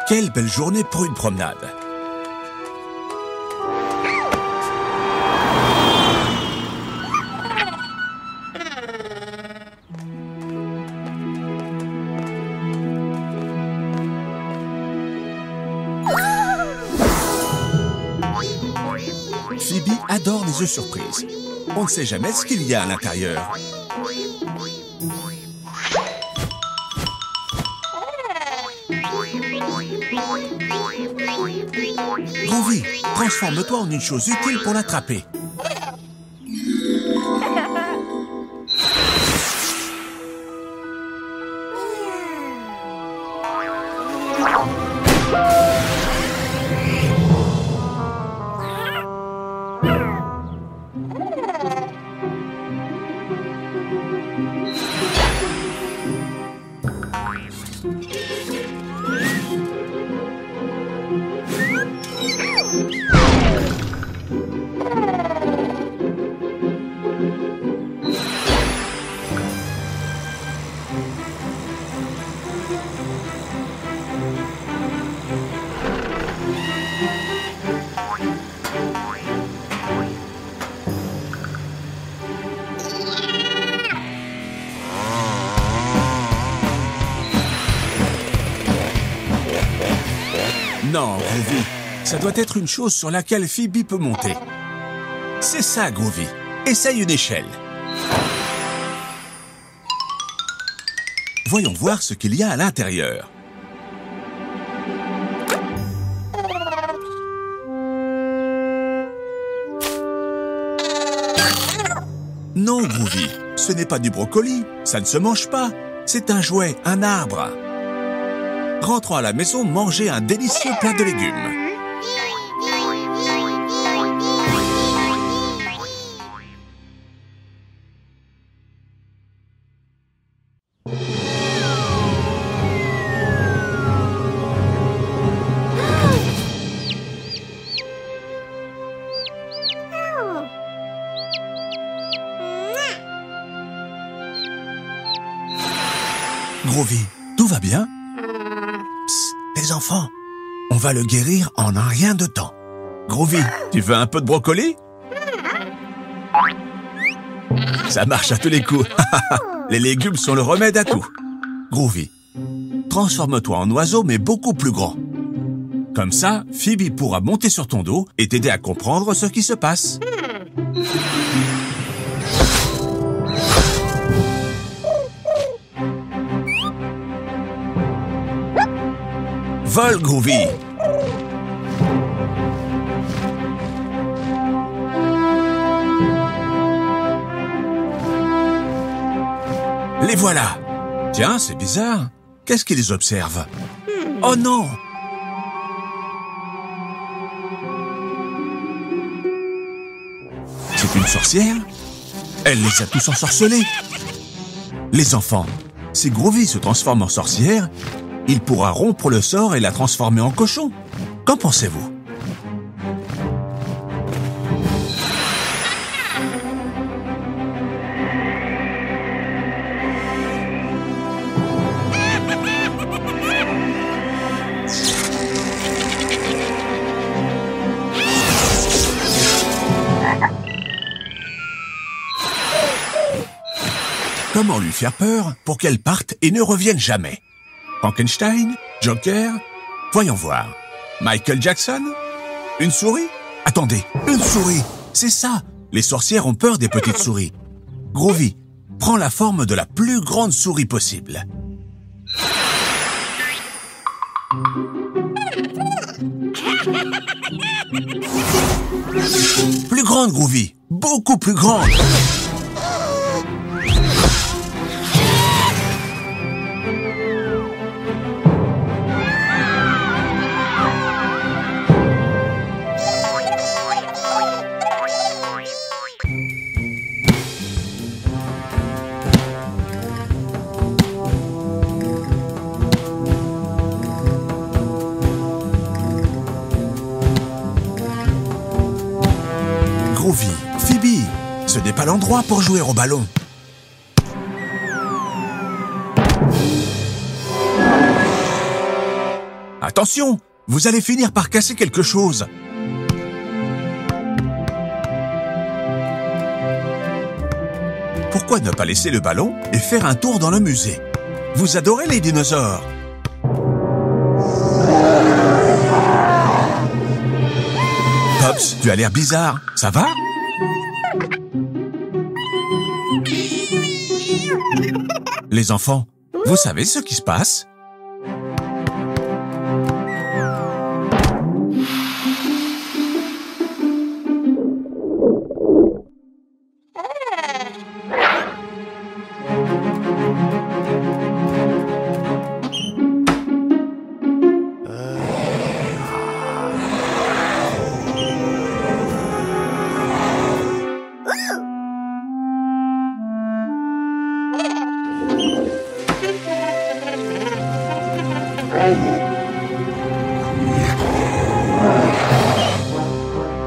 Quelle belle journée pour une promenade! Phoebe adore les œufs surprises. On ne sait jamais ce qu'il y a à l'intérieur. Groovy, transforme-toi en une chose utile pour l'attraper. Non, Groovy, ça doit être une chose sur laquelle Phoebe peut monter. C'est ça, Groovy. Essaye une échelle. Voyons voir ce qu'il y a à l'intérieur. Non, Groovy, ce n'est pas du brocoli. Ça ne se mange pas. C'est un jouet, un arbre. Rentrons à la maison manger un délicieux plat de légumes. Groovy, tout va bien? Psst, les enfants, on va le guérir en un rien de temps. Groovy, tu veux un peu de brocoli? Ça marche à tous les coups. Les légumes sont le remède à tout. Groovy, transforme-toi en oiseau mais beaucoup plus grand. Comme ça, Phoebe pourra monter sur ton dos et t'aider à comprendre ce qui se passe. Vole, Groovy! Les voilà! Tiens, c'est bizarre. Qu'est-ce qui les observe? Oh non! C'est une sorcière? Elle les a tous ensorcelés! Les enfants, si Groovy se transforme en sorcière, il pourra rompre le sort et la transformer en cochon. Qu'en pensez-vous? Comment lui faire peur pour qu'elle parte et ne revienne jamais? Frankenstein? Joker? Voyons voir. Michael Jackson? Une souris? Attendez, une souris! C'est ça! Les sorcières ont peur des petites souris. Groovy, prends la forme de la plus grande souris possible. Plus grande, Groovy! Beaucoup plus grande! Groovy, Phoebe, ce n'est pas l'endroit pour jouer au ballon. Attention, vous allez finir par casser quelque chose. Pourquoi ne pas laisser le ballon et faire un tour dans le musée? Vous adorez les dinosaures. Pops, tu as l'air bizarre. Ça va? Les enfants, vous savez ce qui se passe?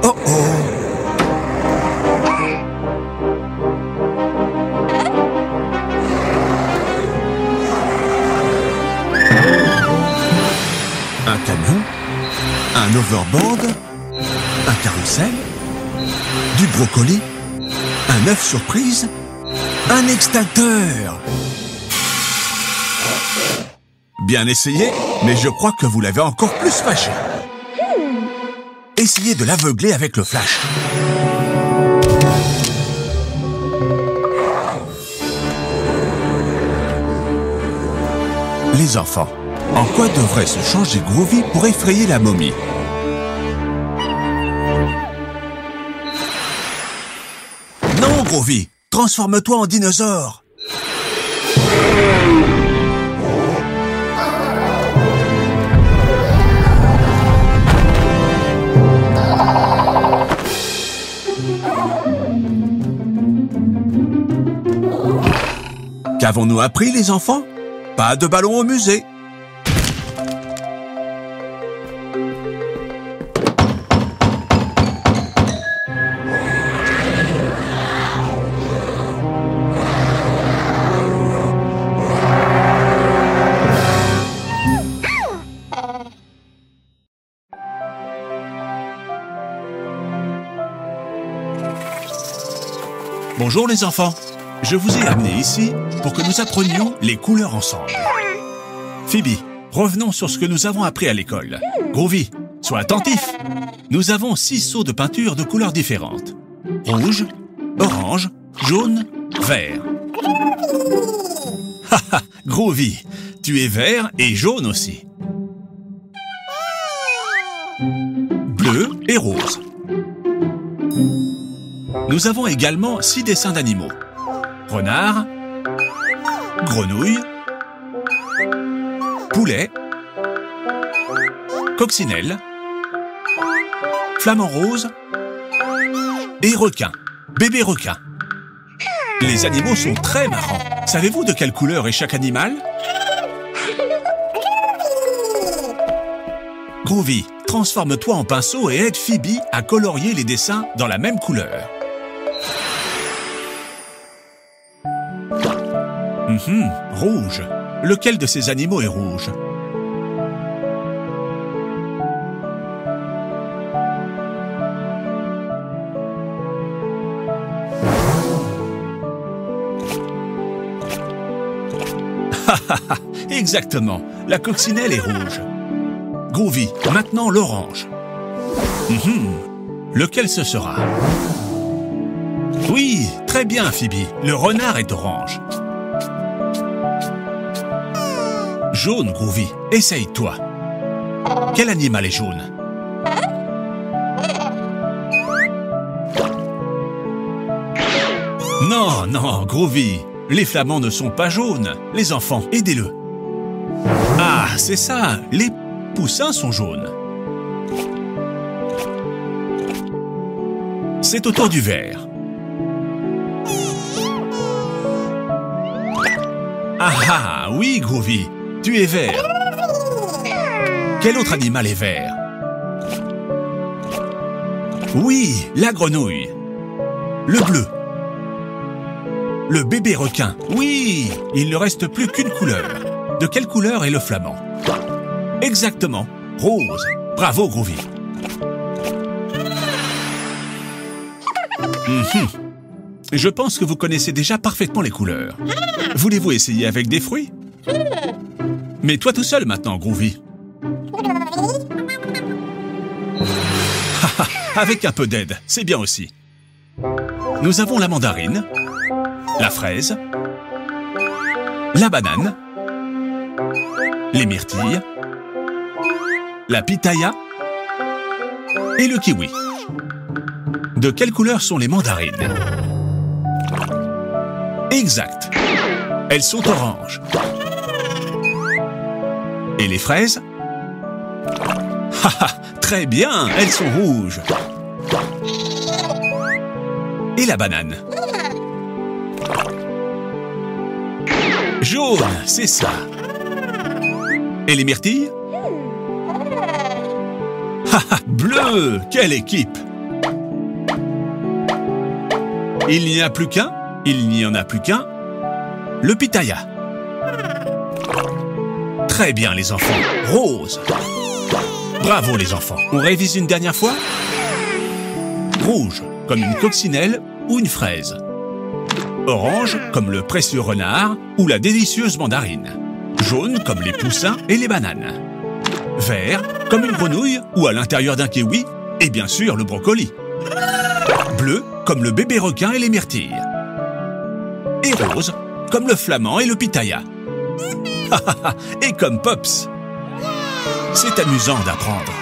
Oh oh! Un camion, un overboard, un carrousel, du brocoli, un œuf surprise, un extincteur. Bien essayé, mais je crois que vous l'avez encore plus fâché. Essayez de l'aveugler avec le flash. Les enfants, en quoi devrait se changer Groovy pour effrayer la momie? Non, Groovy, transforme-toi en dinosaure. Qu'avons-nous appris, les enfants? Pas de ballon au musée. Bonjour les enfants, je vous ai amenés ici pour que nous apprenions les couleurs ensemble. Phoebe, revenons sur ce que nous avons appris à l'école. Groovy, sois attentif. Nous avons 6 seaux de peinture de couleurs différentes. Rouge, orange, jaune, vert. Haha, Groovy, tu es vert et jaune aussi. Bleu et rose. Nous avons également 6 dessins d'animaux. Renard, grenouille, poulet, coccinelle, flamant rose et requin, bébé requin. Les animaux sont très marrants. Savez-vous de quelle couleur est chaque animal? Groovy, transforme-toi en pinceau et aide Phoebe à colorier les dessins dans la même couleur. Rouge. Lequel de ces animaux est rouge? Exactement. La coccinelle est rouge. Groovy, maintenant l'orange. Lequel ce sera? Oui, très bien Phoebe. Le renard est orange. Jaune, Groovy, essaye-toi. Quel animal est jaune? Non, non, Groovy, les flamands ne sont pas jaunes. Les enfants, aidez-le. Ah, c'est ça, les poussins sont jaunes. C'est au tour du vert. Ah ah, oui, Groovy, tu es vert. Quel autre animal est vert? Oui, la grenouille. Le bleu. Le bébé requin. Oui, il ne reste plus qu'une couleur. De quelle couleur est le flamand? Exactement. Rose. Bravo, Groovy. Je pense que vous connaissez déjà parfaitement les couleurs. Voulez-vous essayer avec des fruits? Mais toi tout seul maintenant, Groovy. Avec un peu d'aide, c'est bien aussi. Nous avons la mandarine, la fraise, la banane, les myrtilles, la pitaya et le kiwi. De quelle couleur sont les mandarines? Exact. Elles sont oranges. Et les fraises? Haha, très bien, elles sont rouges. Et la banane? Jaune, c'est ça. Et les myrtilles? Haha, bleu, quelle équipe! Il n'y en a plus qu'un? Il n'y en a plus qu'un. Le pitaya. Très bien, les enfants. Rose. Bravo, les enfants. On révise une dernière fois? Rouge, comme une coccinelle ou une fraise. Orange, comme le précieux renard ou la délicieuse mandarine. Jaune, comme les poussins et les bananes. Vert, comme une grenouille ou à l'intérieur d'un kiwi. Et bien sûr, le brocoli. Bleu, comme le bébé requin et les myrtilles. Et rose, comme le flamand et le pitaya. Et comme Pops. C'est amusant d'apprendre.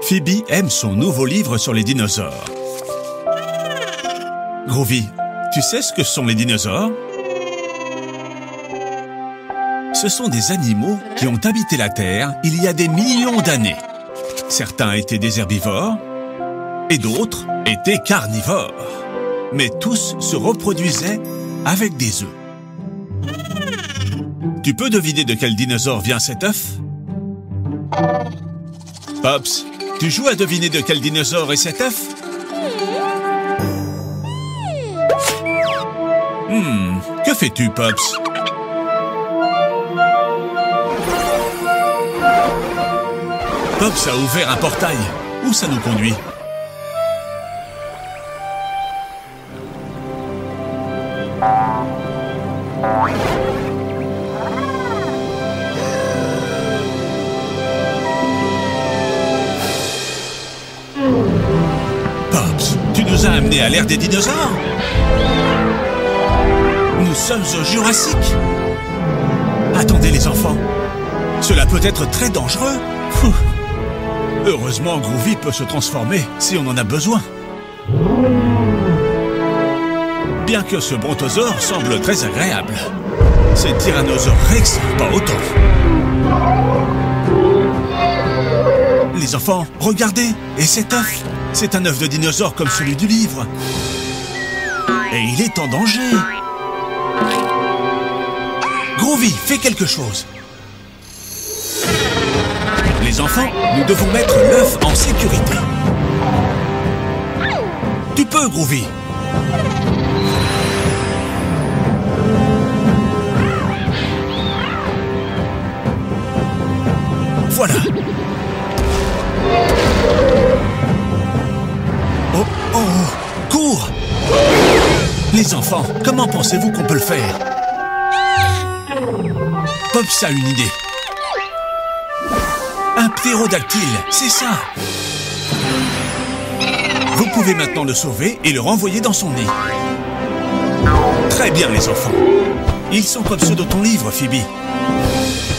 Phoebe aime son nouveau livre sur les dinosaures. Groovy, tu sais ce que sont les dinosaures? Ce sont des animaux qui ont habité la Terre il y a des millions d'années. Certains étaient des herbivores et d'autres étaient carnivores. Mais tous se reproduisaient avec des œufs. Tu peux deviner de quel dinosaure vient cet œuf? Pops, tu joues à deviner de quel dinosaure est cet œuf? Que fais-tu, Pops? Pops a ouvert un portail. Où ça nous conduit? Pops, tu nous as amenés à l'ère des dinosaures? Nous sommes au Jurassique. Attendez les enfants, cela peut être très dangereux. Heureusement, Groovy peut se transformer si on en a besoin. Bien que ce brontosaure semble très agréable, ces tyrannosaures rex, pas autant. Les enfants, regardez, et cet œuf, c'est un œuf de dinosaure comme celui du livre. Et il est en danger. Groovy, fais quelque chose. Les enfants, nous devons mettre l'œuf en sécurité. Tu peux, Groovy. Voilà. Oh, oh, cours! Les enfants, comment pensez-vous qu'on peut le faire? Pops a une idée. Un ptérodactyle, c'est ça. Vous pouvez maintenant le sauver et le renvoyer dans son nid. Très bien, les enfants. Ils sont comme ceux de ton livre, Phoebe.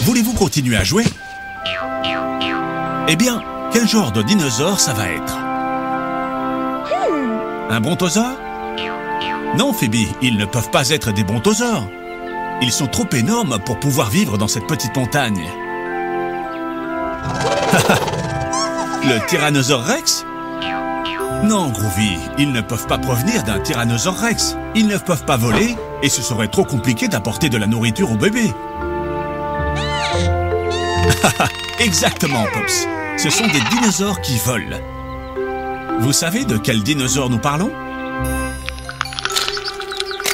Voulez-vous continuer à jouer? Eh bien, quel genre de dinosaure ça va être? Un brontosaure? Non, Phoebe, ils ne peuvent pas être des brontosaures. Ils sont trop énormes pour pouvoir vivre dans cette petite montagne. Le tyrannosaure rex? Non, Groovy, ils ne peuvent pas provenir d'un tyrannosaure rex. Ils ne peuvent pas voler et ce serait trop compliqué d'apporter de la nourriture au bébé. Exactement, Pops. Ce sont des dinosaures qui volent. Vous savez de quel dinosaure nous parlons?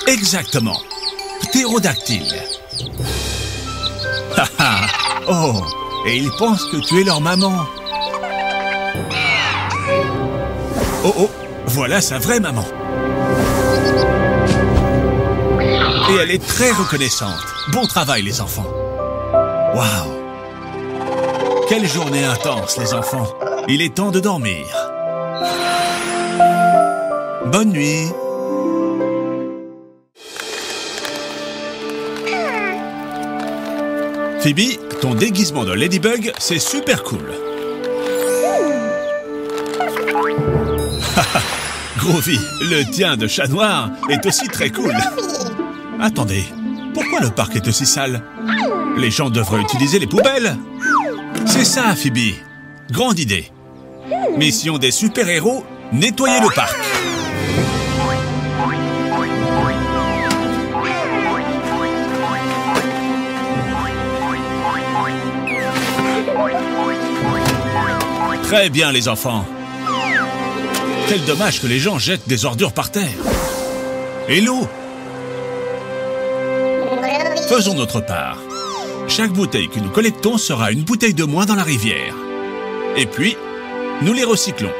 Exactement. Ptérodactyle. Haha. Oh, et ils pensent que tu es leur maman. Oh oh, voilà sa vraie maman. Et elle est très reconnaissante. Bon travail, les enfants. Waouh! Quelle journée intense, les enfants. Il est temps de dormir. Bonne nuit. Phoebe, ton déguisement de Ladybug, c'est super cool. Groovy, le tien de chat noir est aussi très cool. Attendez, pourquoi le parc est aussi sale? Les gens devraient utiliser les poubelles. C'est ça, Phoebe. Grande idée. Mission des super-héros, nettoyer le parc. Très bien, les enfants. Quel dommage que les gens jettent des ordures par terre. Et l'eau? Faisons notre part. Chaque bouteille que nous collectons sera une bouteille de moins dans la rivière. Et puis, nous les recyclons.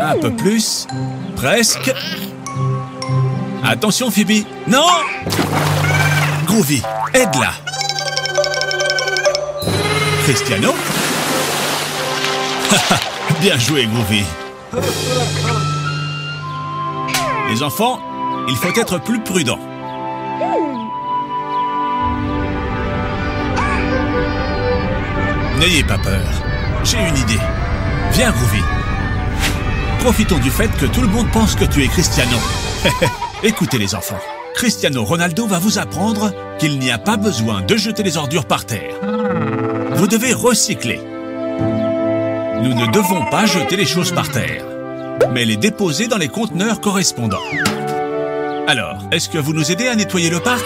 Un peu plus. Presque. Attention, Phoebe. Non! Groovy, aide-la. Cristiano? Bien joué, Groovy. Les enfants, il faut être plus prudent. N'ayez pas peur. J'ai une idée. Viens, Groovy. Profitons du fait que tout le monde pense que tu es Cristiano. Écoutez, les enfants. Cristiano Ronaldo va vous apprendre qu'il n'y a pas besoin de jeter les ordures par terre. Vous devez recycler. Nous ne devons pas jeter les choses par terre, mais les déposer dans les conteneurs correspondants. Alors, est-ce que vous nous aidez à nettoyer le parc?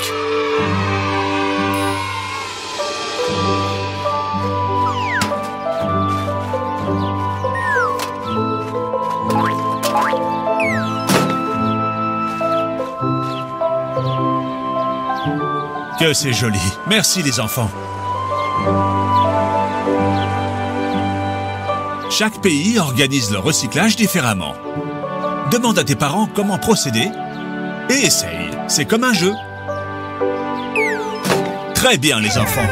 Que c'est joli. Merci, les enfants. Chaque pays organise le recyclage différemment. Demande à tes parents comment procéder et essaye. C'est comme un jeu. Très bien, les enfants.